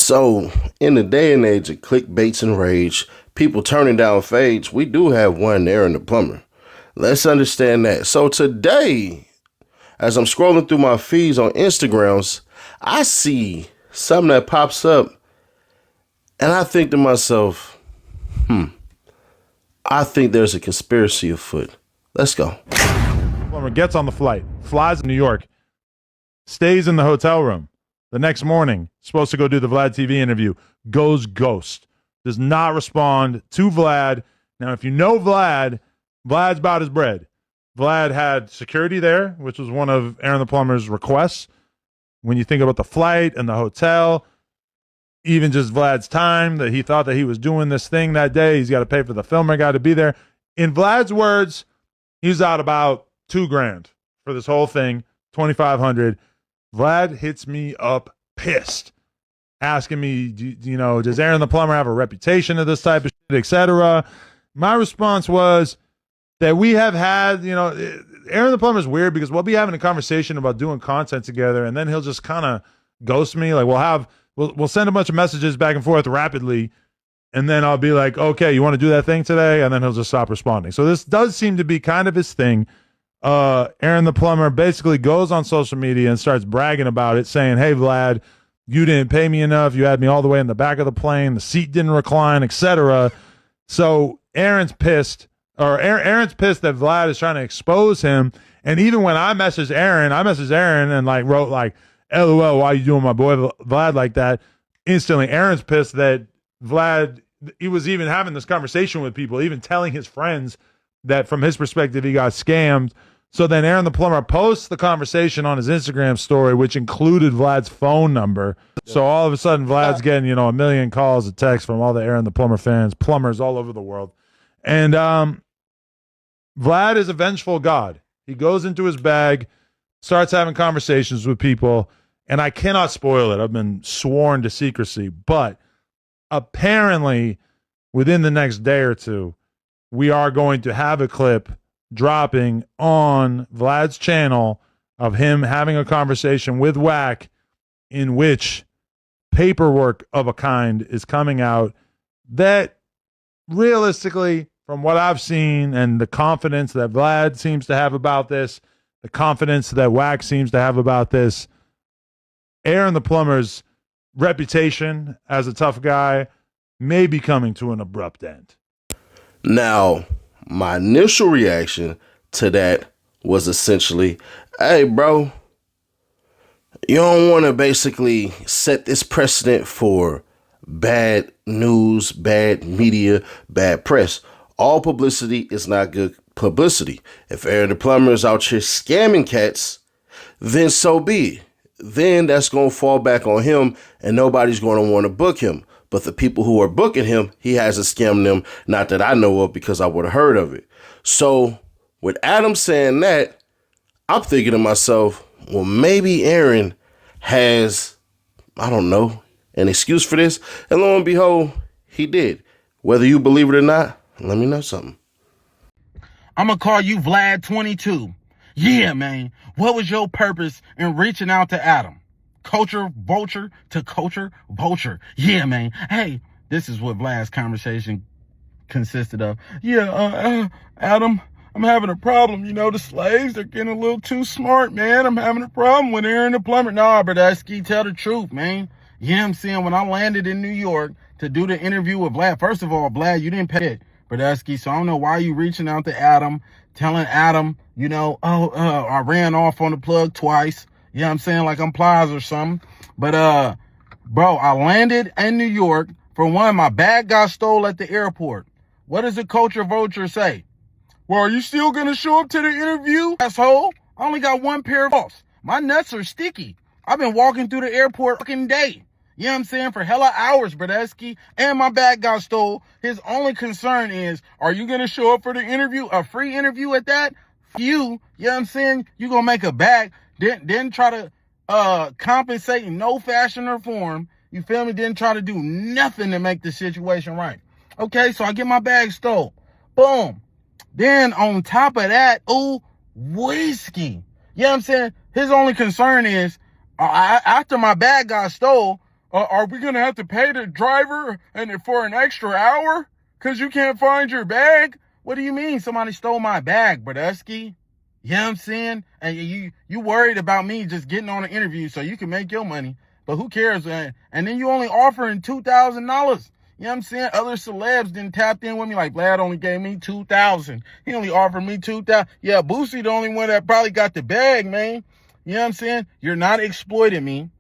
So, in the day and age of clickbaits and rage, people turning down fades, we do have one Aaron the Plumber. Let's understand that. So today, as I'm scrolling through my feeds on Instagrams, I see something that pops up, and I think to myself, I think there's a conspiracy afoot. Let's go. Plumber gets on the flight, flies to New York, stays in the hotel room. The next morning, supposed to go do the Vladtv interview, goes ghost. Does not respond to Vlad. Now, if you know Vlad, Vlad's about his bread. Vlad had security there, which was one of Aaron the Plumber's requests. When you think about the flight and the hotel, even just Vlad's time that he thought that he was doing this thing that day, he's got to pay for the filmer guy to be there. In Vlad's words, he's out about $2,000 for this whole thing, $2,500. Vlad hits me up pissed, asking me, does Aaron the Plumber have a reputation of this type of shit, etc. My response was that we have had, Aaron the Plumber is weird because we'll be having a conversation about doing content together, and then he'll just kind of ghost me. Like we'll send a bunch of messages back and forth rapidly, and then I'll be like, okay, you want to do that thing today? And then he'll just stop responding. So this does seem to be kind of his thing. Aaron the Plumber basically goes on social media and starts bragging about it, saying, hey, Vlad, you didn't pay me enough. You had me all the way in the back of the plane. The seat didn't recline, etc. So Aaron's pissed that Vlad is trying to expose him. And even when I messaged Aaron and wrote LOL, why you doing my boy Vlad like that? Instantly, Aaron's pissed that Vlad, he was even having this conversation with people, even telling his friends that from his perspective, he got scammed. So then Aaron the Plumber posts the conversation on his Instagram story, which included Vlad's phone number. So all of a sudden, Vlad's getting, a million calls and texts from all the Aaron the Plumber fans, plumbers all over the world. And Vlad is a vengeful god. He goes into his bag, starts having conversations with people, and I cannot spoil it. I've been sworn to secrecy. But apparently, within the next day or two, we are going to have a clip dropping on Vlad's channel of him having a conversation with WACK in which paperwork of a kind is coming out that realistically, from what I've seen and the confidence that Vlad seems to have about this, the confidence that WACK seems to have about this, Aaron the Plumber's reputation as a tough guy may be coming to an abrupt end. Now, my initial reaction to that was essentially, hey, bro, you don't want to basically set this precedent for bad news, bad media, bad press. All publicity is not good publicity. If Aaron the Plumber is out here scamming cats, then so be it. Then that's going to fall back on him and nobody's going to want to book him. But the people who are booking him, he hasn't scammed them, not that I know of, because I would have heard of it. So with Adam saying that, I'm thinking to myself, well, maybe Aaron has, I don't know, an excuse for this. And lo and behold, he did. Whether you believe it or not, let me know something. I'm going to call you Vlad22. Yeah, man. What was your purpose in reaching out to Adam? Culture vulture to culture vulture. Yeah, man. Hey, this is what Vlad's conversation consisted of. Yeah, Adam, I'm having a problem. The slaves, they're getting a little too smart, man. I'm having a problem with Aaron the Plumber. Nah, Bradesky, tell the truth, man. Yeah, I'm saying when I landed in New York to do the interview with Vlad, first of all, Vlad, you didn't pay it, Bradesky, so I don't know why you reaching out to Adam, telling Adam, I ran off on the plug twice. You know what I'm saying? Like I'm Plies or something. But, bro, I landed in New York. For one, my bag got stole at the airport. What does the culture vulture say? Well, are you still going to show up to the interview, asshole? I only got one pair of balls. My nuts are sticky. I've been walking through the airport fucking day. You know what I'm saying? For hella hours, Bradesky. And my bag got stole. His only concern is, are you going to show up for the interview? A free interview at that? You know what I'm saying? You going to make a bag. Didn't try to compensate in no fashion or form. You feel me? Didn't try to do nothing to make the situation right. Okay, so I get my bag stole. Boom. Then on top of that, whiskey. You know what I'm saying? His only concern is, after my bag got stole, Are we gonna have to pay the driver for an extra hour? Cause you can't find your bag? What do you mean somebody stole my bag, Brodusky? You know what I'm saying? And you worried about me just getting on an interview so you can make your money. But who cares, man? And then you only offering $2,000. You know what I'm saying? Other celebs didn't tap in with me. Like, Vlad only gave me $2,000. He only offered me $2,000. Yeah, Boosie the only one that probably got the bag, man. You know what I'm saying? You're not exploiting me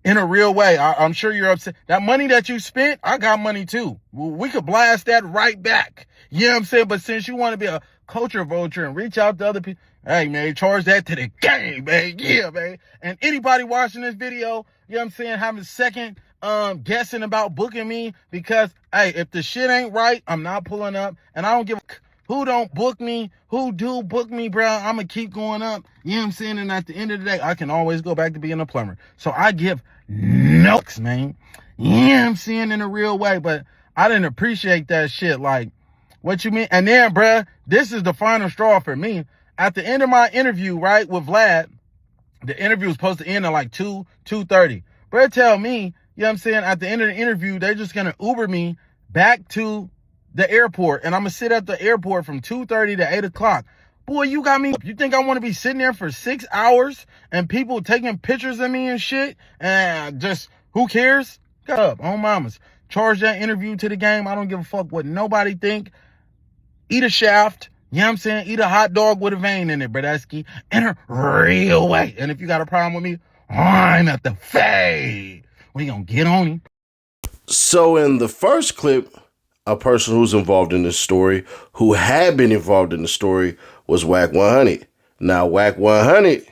in a real way. I'm sure you're upset. That money that you spent, I got money too. We could blast that right back. You know what I'm saying? But since you want to be a culture vulture and reach out to other people, hey, man, charge that to the game, man. Yeah, man. And anybody watching this video, you know what I'm saying, having second guessing about booking me because, hey, if the shit ain't right, I'm not pulling up. And I don't give a who don't book me, who do book me, bro. I'm going to keep going up. You know what I'm saying? And at the end of the day, I can always go back to being a plumber. So I give notes, man. You know what I'm saying? In a real way. But I didn't appreciate that shit. Like, what you mean? And then, bruh, this is the final straw for me. At the end of my interview, right, with Vlad, the interview was supposed to end at like 2:30. Bruh, tell me, you know what I'm saying? At the end of the interview, they're just going to Uber me back to the airport. And I'm going to sit at the airport from 2:30 to 8 o'clock. Boy, you got me. You think I want to be sitting there for 6 hours and people taking pictures of me and shit? And just, who cares? Get up, on mamas. Charge that interview to the game. I don't give a fuck what nobody think. Eat a shaft. You know what I'm saying? Eat a hot dog with a vein in it, Brodusky. In a real way. And if you got a problem with me, I'm at the fade. We gonna get on him. So in the first clip, a person who's involved in this story, who had been involved in the story, was WACK100. Now, WACK100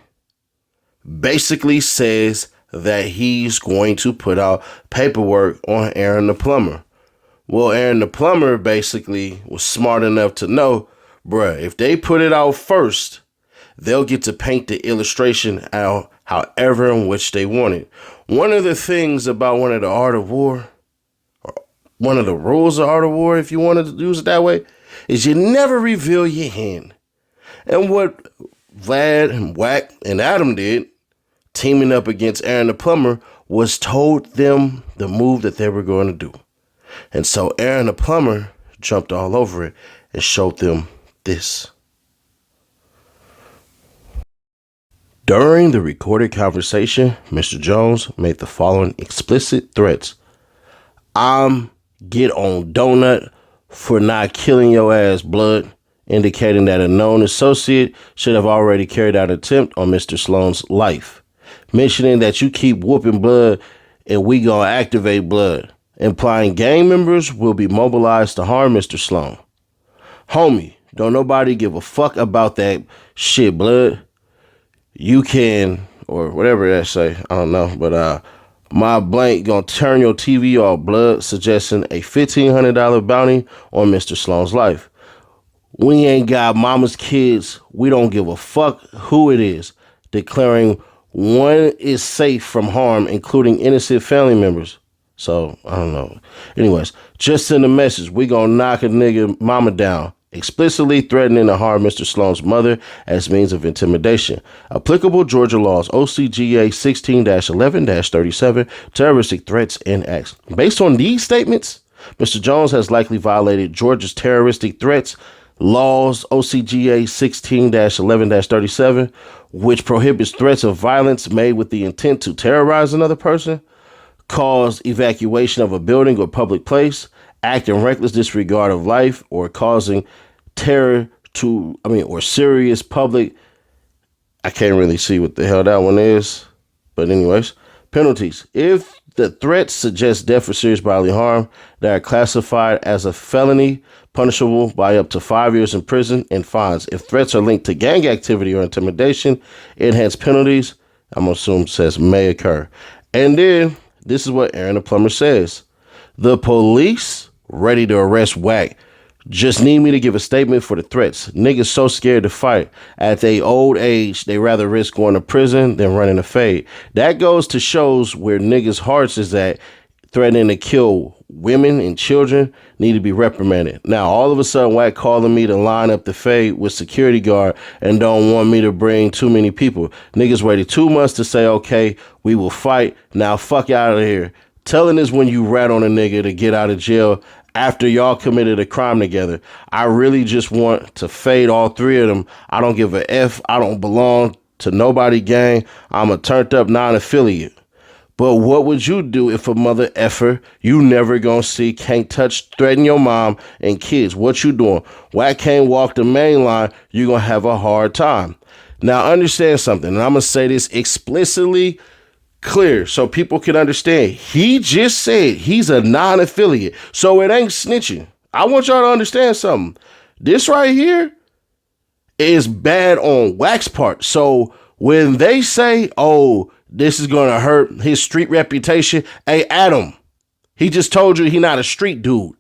basically says that he's going to put out paperwork on Aaron the Plumber. Well, Aaron the Plumber basically was smart enough to know, bruh, if they put it out first, they'll get to paint the illustration out however in which they want it. One of the things about one of the Art of War, or one of the rules of Art of War, if you wanted to use it that way, is you never reveal your hand. And what Vlad and Wack and Adam did, teaming up against Aaron the Plumber, was told them the move that they were going to do. And so Aaron the Plumber jumped all over it and showed them this. During the recorded conversation, Mr. Jones made the following explicit threats. I'm get on donut for not killing your ass, blood, indicating that a known associate should have already carried out an attempt on Mr. Sloan's life, mentioning that you keep whooping blood and we gonna activate blood, implying gang members will be mobilized to harm Mr. Sloan. Homie, don't nobody give a fuck about that shit, blood. You can, or whatever that say, I don't know, but my blank gonna turn your TV off, blood, suggesting a $1,500 bounty on Mr. Sloan's life. We ain't got mama's kids. We don't give a fuck who it is, declaring one is safe from harm, including innocent family members. So, I don't know. Anyways, just send a message. We gonna knock a nigga mama down, explicitly threatening to harm Mr. Sloan's mother as means of intimidation. Applicable Georgia laws, OCGA 16-11-37, terroristic threats and acts. Based on these statements, Mr. Jones has likely violated Georgia's terroristic threats laws, OCGA 16-11-37, which prohibits threats of violence made with the intent to terrorize another person, cause evacuation of a building or public place, act in reckless disregard of life, or causing terror or serious public. I can't really see what the hell that one is. But anyways, penalties. If the threats suggest death or serious bodily harm, they are classified as a felony, punishable by up to 5 years in prison and fines. If threats are linked to gang activity or intimidation, enhanced penalties, I'm going to assume says may occur. And then this is what Aaron the Plumber says. The police ready to arrest Wack. Just need me to give a statement for the threats. Niggas so scared to fight. At their old age, they rather risk going to prison than running a fade. That goes to shows where niggas' hearts is at, threatening to kill women and children need to be reprimanded. Now, all of a sudden, Wack calling me to line up the fade with security guard and don't want me to bring too many people. Niggas waited 2 months to say, okay, we will fight. Now, fuck out of here. Telling is when you rat on a nigga to get out of jail after y'all committed a crime together. I really just want to fade all 3 of them. I don't give a F. I don't belong to nobody gang. I'm a turned up non-affiliate. But what would you do if a mother effer you never gonna see can't touch threaten your mom and kids? What you doing? Wack can't walk the main line, you're gonna have a hard time. Now understand something, and I'm gonna say this explicitly clear so people can understand. He just said he's a non-affiliate, so it ain't snitching. I want y'all to understand something. This right here is bad on Wack's part. So when they say, oh, this is going to hurt his street reputation. Hey, Adam, he just told you he not a street dude.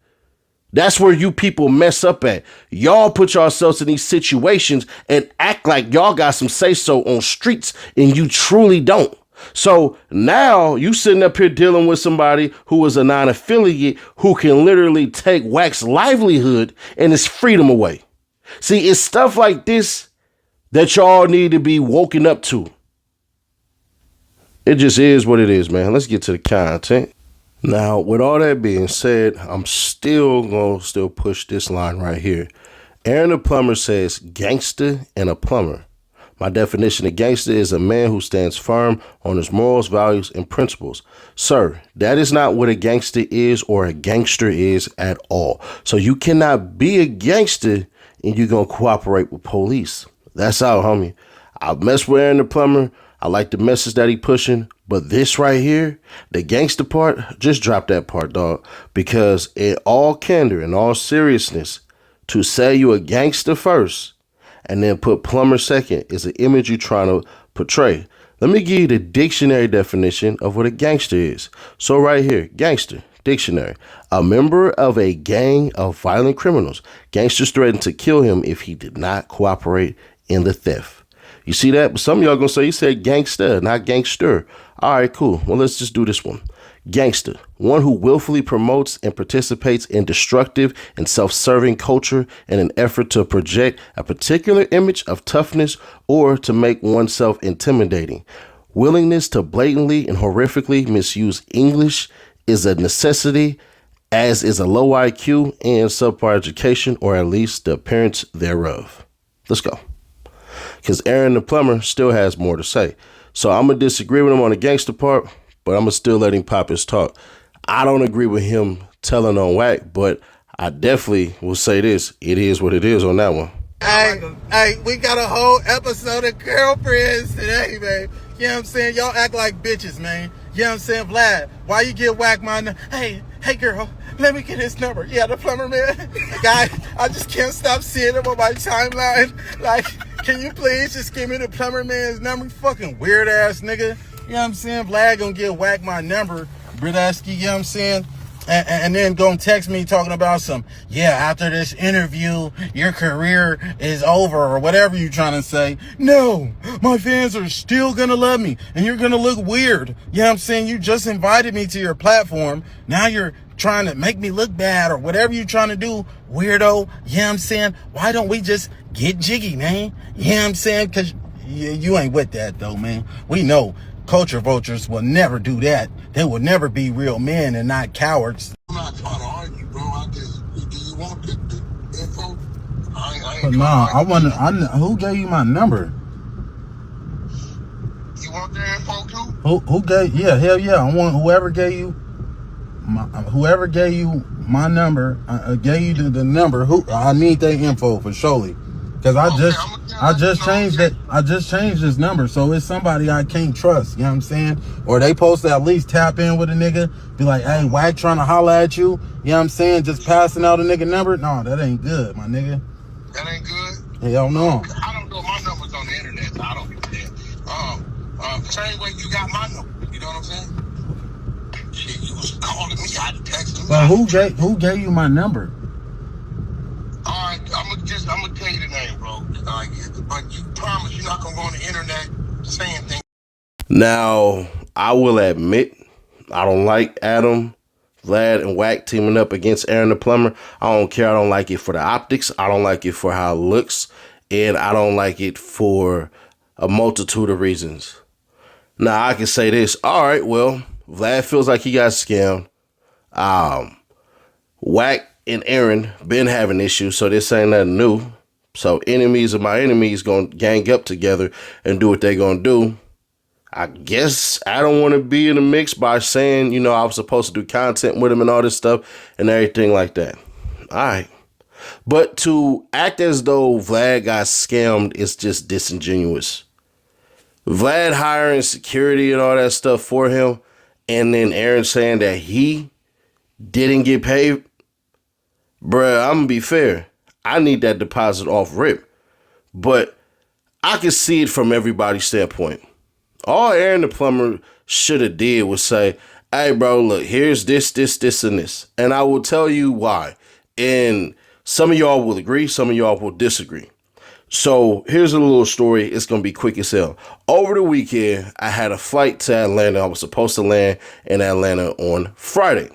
That's where you people mess up at. Y'all put yourselves in these situations and act like y'all got some say-so on streets, and you truly don't. So now you sitting up here dealing with somebody who is a non-affiliate who can literally take Wack's livelihood and his freedom away. See, it's stuff like this that y'all need to be woken up to. It just is what it is, man. Let's get to the content. Now, with all that being said, I'm still going to push this line right here. Aaron the Plumber says, gangster and a plumber. My definition of gangster is a man who stands firm on his morals, values, and principles. Sir, that is not what a gangster is or a gangster is at all. So you cannot be a gangster and you're going to cooperate with police. That's out, homie. I mess with Aaron the Plumber. I like the message that he pushing, but this right here, the gangster part, just drop that part, dog. Because in all candor, in all seriousness, to say you a gangster first and then put plumber second is an image you're trying to portray. Let me give you the dictionary definition of what a gangster is. So right here, gangster, dictionary, a member of a gang of violent criminals. Gangsters threatened to kill him if he did not cooperate in the theft. You see that? But some of y'all gonna say you said gangster, not gangster. All right, cool. Well, let's just do this one. Gangster, one who willfully promotes and participates in destructive and self-serving culture in an effort to project a particular image of toughness or to make oneself intimidating. Willingness to blatantly and horrifically misuse English is a necessity, as is a low IQ and subpar education, or at least the appearance thereof. Let's go. Because Aaron the Plumber still has more to say. So I'm going to disagree with him on the gangster part, but I'm going to still let him pop his talk. I don't agree with him telling on Wack, but I definitely will say this. It is what it is on that one. Hey, we got a whole episode of girlfriends today, man. You know what I'm saying? Y'all act like bitches, man. You know what I'm saying? Vlad, why you get Wack my number? Hey girl, let me get his number. Yeah, the plumber man. Guy, I just can't stop seeing him on my timeline. Like, can you please just give me the plumber man's number? You fucking weird ass nigga. You know what I'm saying? Vlad gonna get Wack my number, Bradesky, you know what I'm saying? And then gonna text me talking about after this interview, your career is over or whatever you're trying to say. No, my fans are still gonna love me and you're gonna look weird. You know what I'm saying? You just invited me to your platform. Now you're trying to make me look bad or whatever you're trying to do, weirdo. You know what I'm saying? Why don't we just get jiggy, man? You know what I'm saying? Cause you ain't with that though, man. We know. Culture vultures will never do that. They will never be real men and not cowards. I'm not trying to argue, bro. Do you want the info? I ain't Who gave you my number? You want their info too? Who gave? Yeah, hell yeah. I want whoever gave you my number. Gave you the number. I need their info for surely. Cause I just changed it. I just changed his number, so it's somebody I can't trust. You know what I'm saying? Or they supposed to at least tap in with a nigga, be like, "Hey, Wack trying to holler at you." You know what I'm saying? Just passing out a nigga number. No, that ain't good, my nigga. That ain't good. Hell no. I don't know. My number's on the internet, so I don't give a damn. Same way you got my number. You know what I'm saying? Shit, you was calling me, I texting me. But who gave you my number? All right, I'm gonna tell you the name, bro. But you promise you're not gonna go on the internet saying things. Now, I will admit, I don't like Adam Vlad and Wack teaming up against Aaron the Plumber. I don't care. I don't like it for the optics. I don't like it for how it looks. And I don't like it for a multitude of reasons. Now, I can say this. All right, well, Vlad feels like he got scammed. Wack and Aaron been having issues, so this ain't nothing new. So enemies of my enemies gonna gang up together and do what they gonna do. I guess I don't want to be in the mix by saying, I was supposed to do content with him and all this stuff and everything like that. All right. But to act as though Vlad got scammed is just disingenuous. Vlad hiring security and all that stuff for him, and then Aaron saying that he didn't get paid. Bruh, I'm going to be fair. I need that deposit off rip. But I can see it from everybody's standpoint. All Aaron the Plumber should have did was say, hey, bro, look, here's this, and this. And I will tell you why. And some of y'all will agree. Some of y'all will disagree. So here's a little story. It's going to be quick as hell. Over the weekend, I had a flight to Atlanta. I was supposed to land in Atlanta on Friday.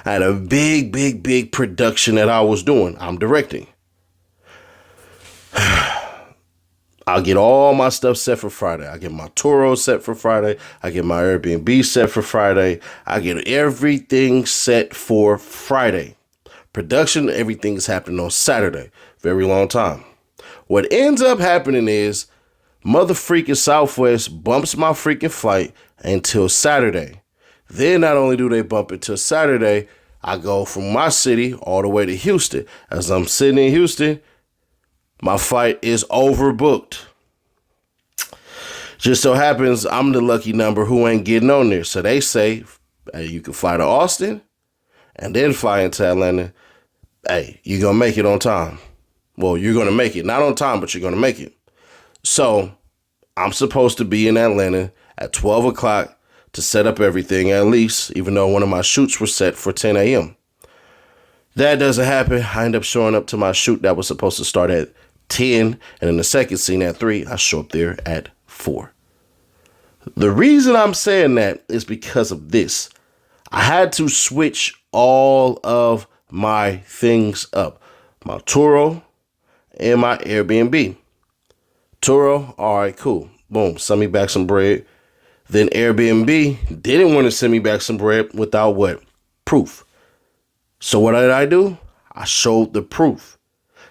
I had a big production that I was doing. I'm directing. I'll get all my stuff set for Friday. I get my Turo set for Friday. I get my Airbnb set for Friday. I get everything set for Friday. Production, everything is happening on Saturday. Very long time. What ends up happening is mother freaking Southwest bumps my freaking flight until Saturday. Then not only do they bump it till Saturday, I go from my city all the way to Houston. As I'm sitting in Houston, my flight is overbooked. Just so happens I'm the lucky number who ain't getting on there. So they say, hey, you can fly to Austin and then fly into Atlanta. Hey, you're going to make it on time. Well, you're going to make it. Not on time, but you're going to make it. So I'm supposed to be in Atlanta at 12 o'clock to set up everything at least, even though one of my shoots were set for 10 a.m. That doesn't happen. I end up showing up to my shoot that was supposed to start at 10, and in the second scene at 3, I show up there at 4. The reason I'm saying that is because of this. I had to switch all of my things up. My Turo and my Airbnb. Turo, all right, cool. Boom, send me back some bread. Then Airbnb didn't want to send me back some bread without what? Proof. So what did I do? I showed the proof.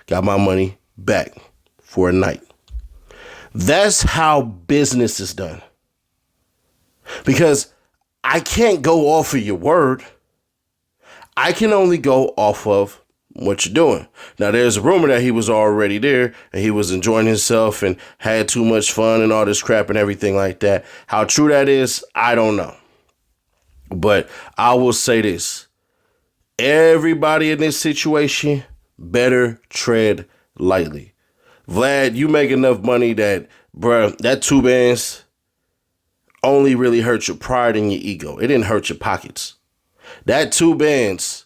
Got my money back for a night. That's how business is done. Because I can't go off of your word. I can only go off of what you're doing. Now, there's a rumor that he was already there and he was enjoying himself and had too much fun and all this crap and everything like that. How true that is, I don't know. But I will say this. Everybody in this situation better tread lightly. Vlad, you make enough money that, bruh, that 2 bands only really hurt your pride and your ego. It didn't hurt your pockets. That 2 bands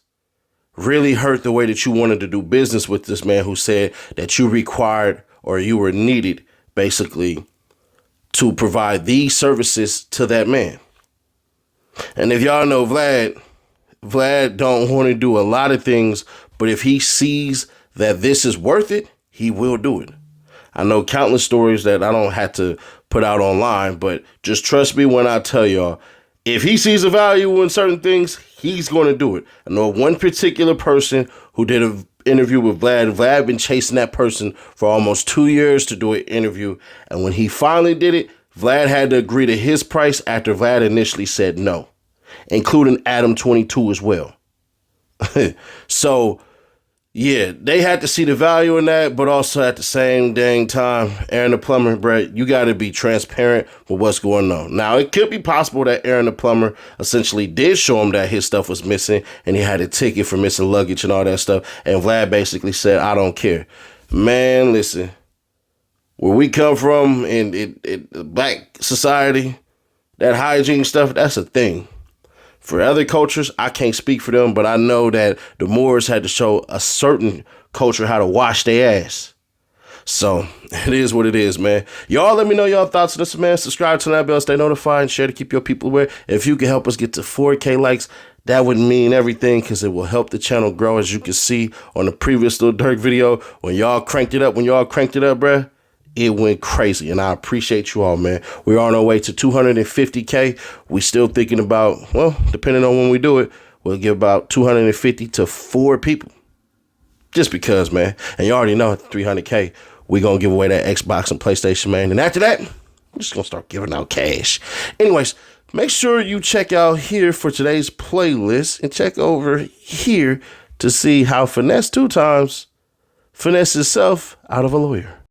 really hurt the way that you wanted to do business with this man who said that you required or you were needed basically to provide these services to that man. And if y'all know Vlad don't want to do a lot of things, but if he sees that this is worth it, he will do it. I know countless stories that I don't have to put out online, but just trust me when I tell y'all, if he sees a value in certain things, he's going to do it. I know one particular person who did an interview with Vlad. Vlad been chasing that person for almost 2 years to do an interview. And when he finally did it, Vlad had to agree to his price after Vlad initially said no, including Adam 22 as well. So, yeah, they had to see the value in that, but also at the same dang time, Aaron the Plumber, Brett, you got to be transparent with what's going on. Now, it could be possible that Aaron the Plumber essentially did show him that his stuff was missing and he had a ticket for missing luggage and all that stuff. And Vlad basically said, I don't care. Man, listen, where we come from in black society, that hygiene stuff, that's a thing. For other cultures, I can't speak for them, but I know that the Moors had to show a certain culture how to wash their ass. So it is what it is, man. Y'all let me know your thoughts on this, man. Subscribe to that bell, stay notified, and share to keep your people aware. If you can help us get to 4K likes, That would mean everything because it will help the channel grow. As you can see on the previous Lil Durk video, when y'all cranked it up, bruh, it went crazy. And I appreciate you all, man. We're on our way to 250K. We still thinking about, well, depending on when we do it, we'll give about 250 to 4 people. Just because, man. And you already know at 300K, we're going to give away that Xbox and PlayStation, man. And after that, we're just going to start giving out cash. Anyways, make sure you check out here for today's playlist and check over here to see how Finesse 2 times finesse himself out of a lawyer.